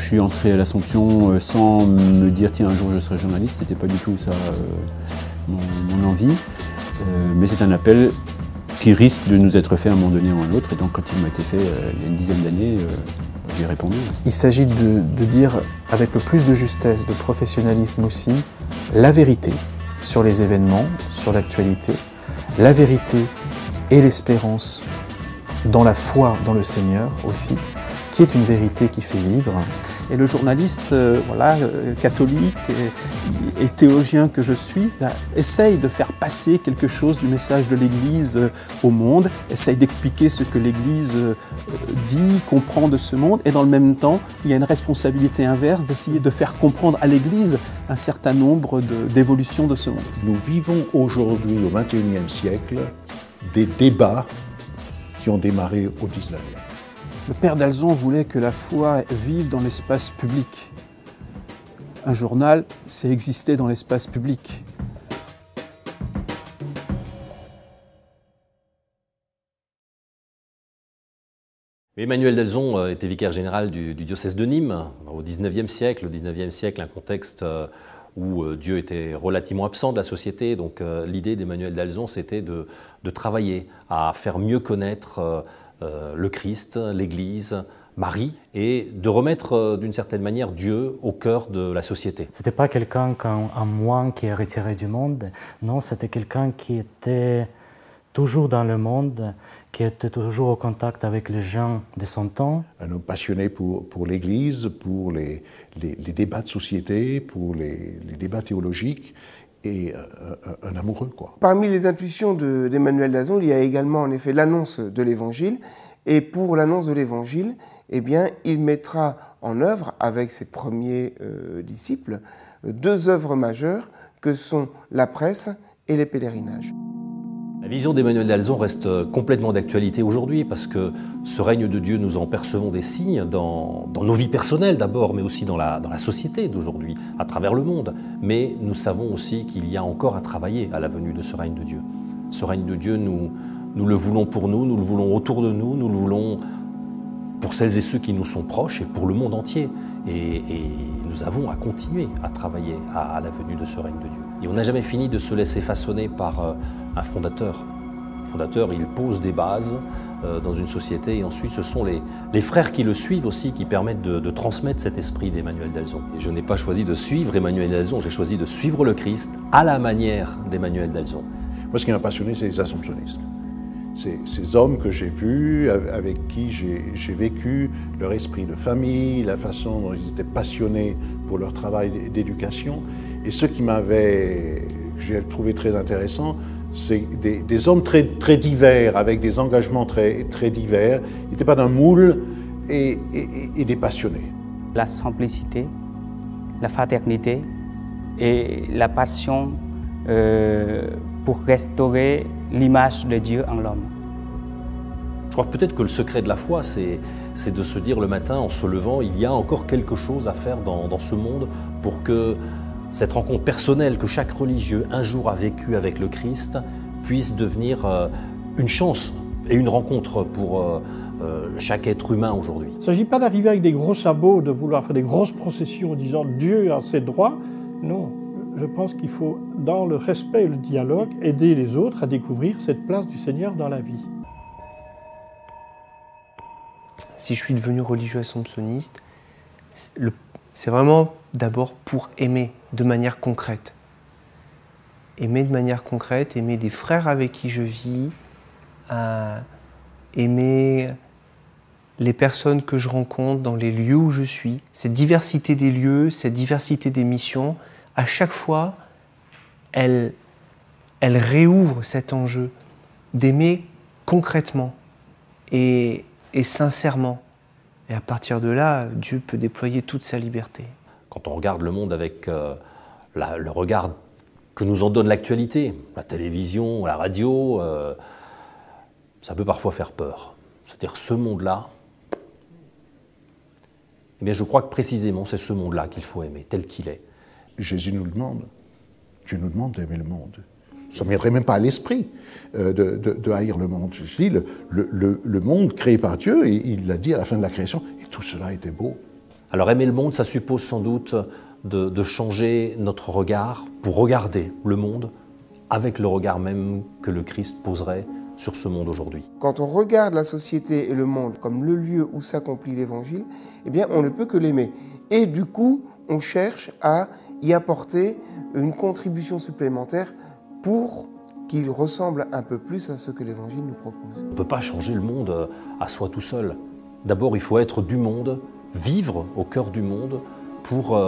suis entré à l'Assomption sans me dire tiens un jour je serai journaliste, c'était pas du tout ça mon envie. Mais c'est un appel qui risque de nous être fait à un moment donné ou à un autre. Et donc quand il m'a été fait il y a une dizaine d'années, j'ai répondu. Il s'agit de dire avec le plus de justesse, de professionnalisme aussi, la vérité sur les événements, sur l'actualité, la vérité et l'espérance dans la foi dans le Seigneur aussi, qui est une vérité qui fait vivre. Et le journaliste catholique et théologien que je suis essaye de faire passer quelque chose du message de l'Église au monde, essaye d'expliquer ce que l'Église dit, comprend de ce monde, et dans le même temps, il y a une responsabilité inverse d'essayer de faire comprendre à l'Église un certain nombre d'évolutions de ce monde. Nous vivons aujourd'hui, au XXIe siècle, des débats qui ont démarré au XIXe. Le père d'Alzon voulait que la foi vive dans l'espace public. Un journal, c'est exister dans l'espace public. Emmanuel d'Alzon était vicaire général du diocèse de Nîmes au XIXe siècle. Au XIXe siècle, un contexte où Dieu était relativement absent de la société. Donc l'idée d'Emmanuel d'Alzon, c'était de travailler à faire mieux connaître le Christ, l'Église, Marie, et de remettre d'une certaine manière Dieu au cœur de la société. C'était pas quelqu'un un moine qui est retiré du monde, non, c'était quelqu'un qui était toujours dans le monde, qui était toujours au contact avec les gens de son temps. Un homme passionné pour l'Église, pour les débats de société, pour les débats théologiques, et un amoureux, quoi. Parmi les intuitions d'Emmanuel d'Alzon, il y a également en effet l'annonce de l'Évangile. Et pour l'annonce de l'Évangile, eh bien, il mettra en œuvre, avec ses premiers disciples, deux œuvres majeures que sont la presse et les pèlerinages. La vision d'Emmanuel d'Alzon reste complètement d'actualité aujourd'hui parce que ce règne de Dieu, nous en percevons des signes dans nos vies personnelles d'abord, mais aussi dans la société d'aujourd'hui, à travers le monde. Mais nous savons aussi qu'il y a encore à travailler à la venue de ce règne de Dieu. Ce règne de Dieu, nous le voulons pour nous le voulons autour de nous le voulons pour celles et ceux qui nous sont proches et pour le monde entier. Et nous avons à continuer à travailler à la venue de ce règne de Dieu. Et on n'a jamais fini de se laisser façonner par un fondateur. Le fondateur, il pose des bases dans une société et ensuite ce sont les frères qui le suivent aussi qui permettent de transmettre cet esprit d'Emmanuel d'Alzon. Et je n'ai pas choisi de suivre Emmanuel d'Alzon, j'ai choisi de suivre le Christ à la manière d'Emmanuel d'Alzon. Moi, ce qui m'a passionné, c'est les assomptionnistes. Ces hommes que j'ai vus, avec qui j'ai vécu leur esprit de famille, la façon dont ils étaient passionnés pour leur travail d'éducation. Et ce qui que j'ai trouvé très intéressant, c'est des hommes très divers, avec des engagements très divers. Ils n'étaient pas d'un moule et des passionnés. La simplicité, la fraternité et la passion pour restaurer l'image de Dieu en l'homme. Je crois peut-être que le secret de la foi, c'est de se dire le matin en se levant, il y a encore quelque chose à faire dans ce monde pour que cette rencontre personnelle que chaque religieux un jour a vécue avec le Christ puisse devenir une chance et une rencontre pour chaque être humain aujourd'hui. Il ne s'agit pas d'arriver avec des gros sabots, de vouloir faire des grosses processions en disant Dieu a ses droits. Non, je pense qu'il faut, dans le respect et le dialogue, aider les autres à découvrir cette place du Seigneur dans la vie. Si je suis devenu religieux assomptionniste, c'est vraiment d'abord pour aimer de manière concrète. Aimer de manière concrète, aimer des frères avec qui je vis, aimer les personnes que je rencontre dans les lieux où je suis. Cette diversité des lieux, cette diversité des missions, à chaque fois, elle réouvre cet enjeu d'aimer concrètement et sincèrement. Et à partir de là, Dieu peut déployer toute sa liberté. Quand on regarde le monde avec le regard que nous en donne l'actualité, la télévision, la radio, ça peut parfois faire peur. C'est-à-dire ce monde-là, eh bien je crois que précisément c'est ce monde-là qu'il faut aimer, tel qu'il est. Jésus nous demande, Dieu nous demande d'aimer le monde. Ça ne viendrait même pas à l'esprit de haïr le monde. Je dis, le monde créé par Dieu, il l'a dit à la fin de la création, et tout cela était beau. Alors aimer le monde, ça suppose sans doute de changer notre regard pour regarder le monde avec le regard même que le Christ poserait sur ce monde aujourd'hui. Quand on regarde la société et le monde comme le lieu où s'accomplit l'Évangile, eh bien, on ne peut que l'aimer. Et du coup, on cherche à y apporter une contribution supplémentaire pour qu'il ressemble un peu plus à ce que l'Évangile nous propose. On ne peut pas changer le monde à soi tout seul. D'abord, il faut être du monde, vivre au cœur du monde pour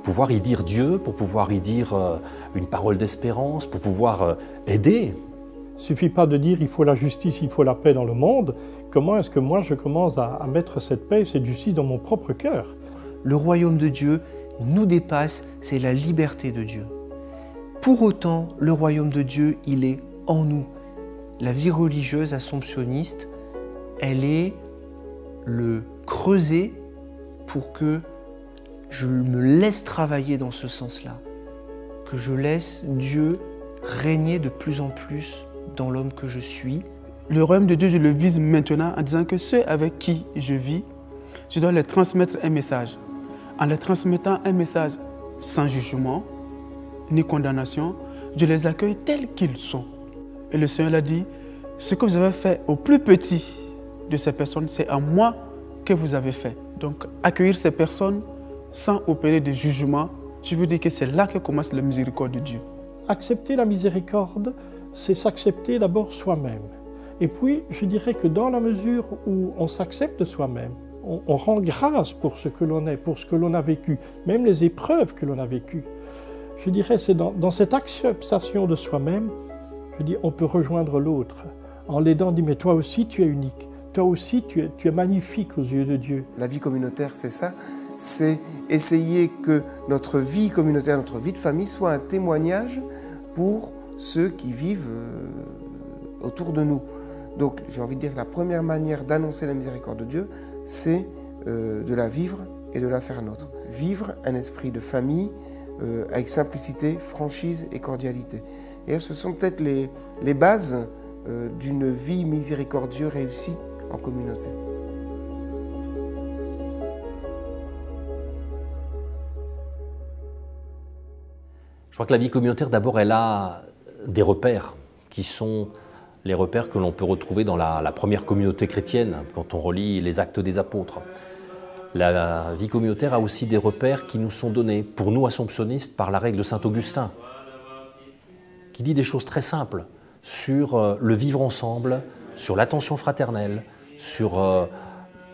pouvoir y dire Dieu, pour pouvoir y dire une parole d'espérance, pour pouvoir aider. Il ne suffit pas de dire il faut la justice, il faut la paix dans le monde. Comment est-ce que moi je commence à mettre cette paix et cette justice dans mon propre cœur? Le royaume de Dieu nous dépasse, c'est la liberté de Dieu. Pour autant, le royaume de Dieu, il est en nous. La vie religieuse assomptionniste, elle est le creuset pour que je me laisse travailler dans ce sens-là, que je laisse Dieu régner de plus en plus dans l'homme que je suis. Le royaume de Dieu, je le vise maintenant en disant que ceux avec qui je vis, je dois leur transmettre un message. En leur transmettant un message sans jugement, ni condamnation, je les accueille tels qu'ils sont. Et le Seigneur l'a dit, ce que vous avez fait au plus petit de ces personnes, c'est à moi que vous avez fait. Donc accueillir ces personnes sans opérer de jugement, je veux dire que c'est là que commence la miséricorde de Dieu. Accepter la miséricorde, c'est s'accepter d'abord soi-même. Et puis, je dirais que dans la mesure où on s'accepte soi-même, on rend grâce pour ce que l'on est, pour ce que l'on a vécu, même les épreuves que l'on a vécues. Je dirais, c'est dans cette acceptation de soi-même, je dis, on peut rejoindre l'autre. En l'aidant, on dit, mais toi aussi tu es unique, toi aussi tu es magnifique aux yeux de Dieu. La vie communautaire, c'est ça, c'est essayer que notre vie communautaire, notre vie de famille soit un témoignage pour ceux qui vivent autour de nous. Donc j'ai envie de dire que la première manière d'annoncer la miséricorde de Dieu, c'est de la vivre et de la faire nôtre. Vivre un esprit de famille avec simplicité, franchise et cordialité. Et ce sont peut-être les bases d'une vie miséricordieuse réussie en communauté. Je crois que la vie communautaire, d'abord, elle a des repères qui sont les repères que l'on peut retrouver dans la première communauté chrétienne, quand on relit les Actes des Apôtres. La vie communautaire a aussi des repères qui nous sont donnés, pour nous assomptionnistes, par la règle de saint Augustin, qui dit des choses très simples sur le vivre ensemble, sur l'attention fraternelle, sur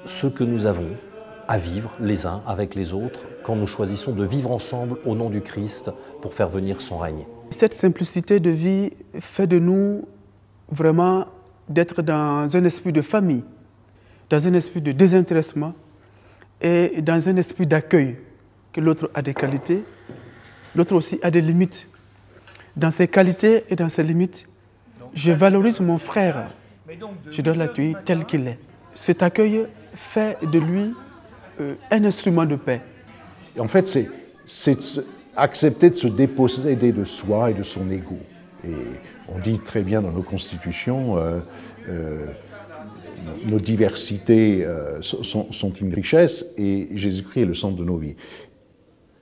ce que nous avons à vivre les uns avec les autres quand nous choisissons de vivre ensemble au nom du Christ pour faire venir son règne. Cette simplicité de vie fait de nous vraiment d'être dans un esprit de famille, dans un esprit de désintéressement et dans un esprit d'accueil, que l'autre a des qualités, l'autre aussi a des limites. Dans ses qualités et dans ses limites, je valorise mon frère, je dois l'accueillir tel qu'il est. Cet accueil fait de lui un instrument de paix. En fait, c'est accepter de se déposséder de soi et de son ego. Et on dit très bien dans nos constitutions, nos diversités sont une richesse et Jésus-Christ est le centre de nos vies.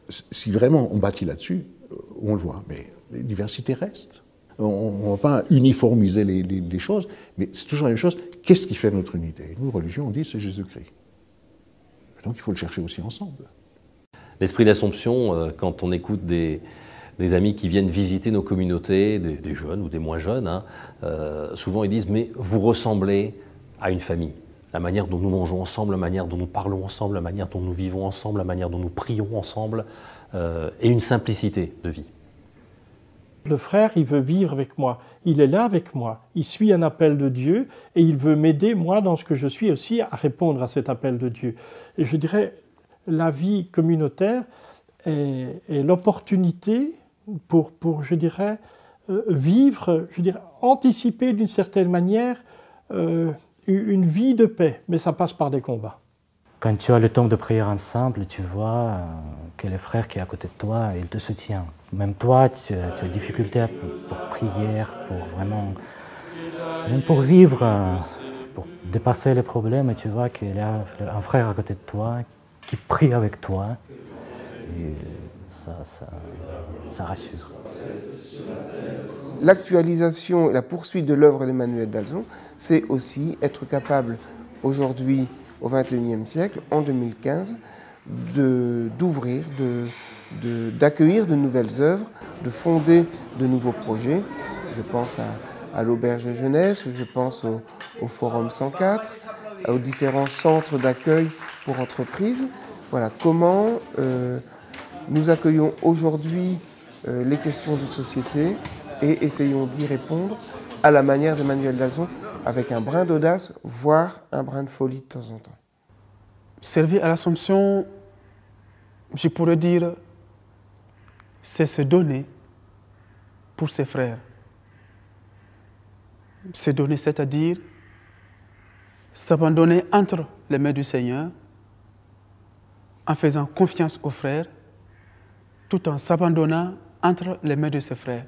Si vraiment on bâtit là-dessus, on le voit, mais les diversités restent. On ne va pas uniformiser les choses, mais c'est toujours la même chose. Qu'est-ce qui fait notre unité? Nous, religion, on dit c'est Jésus-Christ. Donc il faut le chercher aussi ensemble. L'esprit d'Assomption, quand on écoute des amis qui viennent visiter nos communautés, des jeunes ou des moins jeunes, hein, souvent ils disent « mais vous ressemblez à une famille ». La manière dont nous mangeons ensemble, la manière dont nous parlons ensemble, la manière dont nous vivons ensemble, la manière dont nous prions ensemble, et une simplicité de vie. Le frère, il veut vivre avec moi, il est là avec moi, il suit un appel de Dieu et il veut m'aider, moi, dans ce que je suis aussi, à répondre à cet appel de Dieu. Et je dirais, la vie communautaire est l'opportunité pour, je dirais, vivre, je dirais, anticiper d'une certaine manière une vie de paix, mais ça passe par des combats. Quand tu as le temps de prier ensemble, tu vois que le frère qui est à côté de toi, il te soutient. Même toi, tu as des difficultés pour prier, pour vraiment, même pour vivre, pour dépasser les problèmes, et tu vois qu'il y a un frère à côté de toi qui prie avec toi. Et ça rassure. L'actualisation et la poursuite de l'œuvre d'Emmanuel d'Alzon, c'est aussi être capable aujourd'hui, au XXIe siècle, en 2015, d'ouvrir, d'accueillir de nouvelles œuvres, de fonder de nouveaux projets. Je pense à l'Auberge de Jeunesse, je pense au Forum 104, aux différents centres d'accueil pour entreprises. Voilà, comment nous accueillons aujourd'hui les questions de société et essayons d'y répondre à la manière d'Emmanuel d'Alzon, avec un brin d'audace, voire un brin de folie de temps en temps. Servir à l'Assomption, je pourrais dire, c'est se donner pour ses frères. Se donner, c'est-à-dire s'abandonner entre les mains du Seigneur, en faisant confiance aux frères, tout en s'abandonnant entre les mains de ses frères.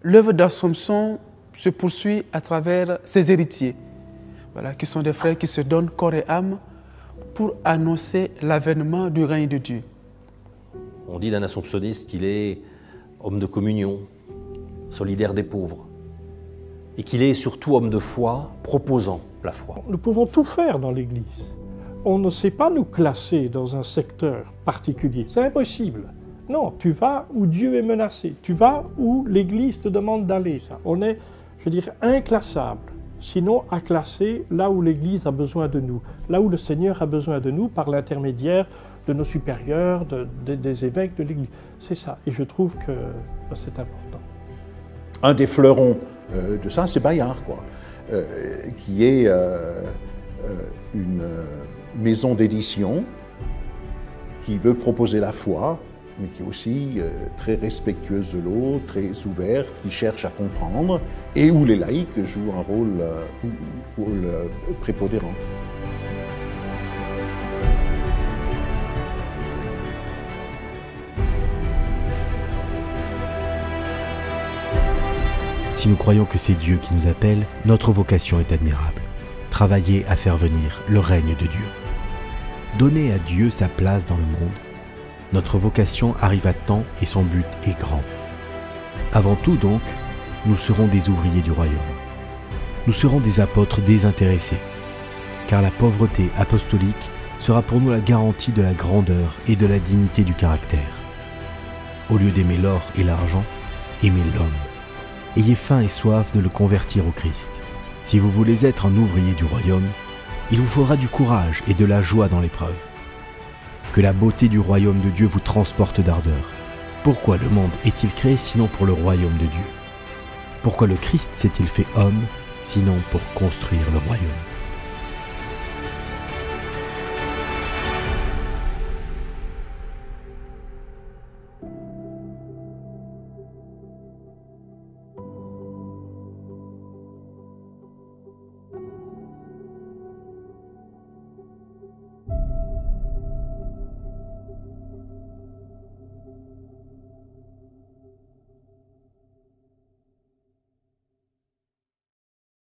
L'œuvre d'Assomption se poursuit à travers ses héritiers, voilà, qui sont des frères qui se donnent corps et âme pour annoncer l'avènement du règne de Dieu. On dit d'un assomptionniste qu'il est homme de communion, solidaire des pauvres, et qu'il est surtout homme de foi, proposant la foi. Nous pouvons tout faire dans l'Église. On ne sait pas nous classer dans un secteur particulier. C'est impossible. Non, tu vas où Dieu est menacé. Tu vas où l'Église te demande d'aller. On est, je veux dire, inclassable. Sinon à classer là où l'Église a besoin de nous, là où le Seigneur a besoin de nous par l'intermédiaire de nos supérieurs, des évêques de l'Église. C'est ça, et je trouve que c'est important. Un des fleurons de ça, c'est Bayard, quoi, qui est une maison d'édition qui veut proposer la foi, mais qui est aussi très respectueuse de l'autre, très ouverte, qui cherche à comprendre, et où les laïcs jouent un rôle prépondérant. Si nous croyons que c'est Dieu qui nous appelle, notre vocation est admirable. Travailler à faire venir le règne de Dieu. Donner à Dieu sa place dans le monde. Notre vocation arrive à temps et son but est grand. Avant tout donc, nous serons des ouvriers du royaume. Nous serons des apôtres désintéressés, car la pauvreté apostolique sera pour nous la garantie de la grandeur et de la dignité du caractère. Au lieu d'aimer l'or et l'argent, aimez l'homme. Ayez faim et soif de le convertir au Christ. Si vous voulez être un ouvrier du royaume, il vous faudra du courage et de la joie dans l'épreuve. Que la beauté du royaume de Dieu vous transporte d'ardeur. Pourquoi le monde est-il créé sinon pour le royaume de Dieu? Pourquoi le Christ s'est-il fait homme sinon pour construire le royaume?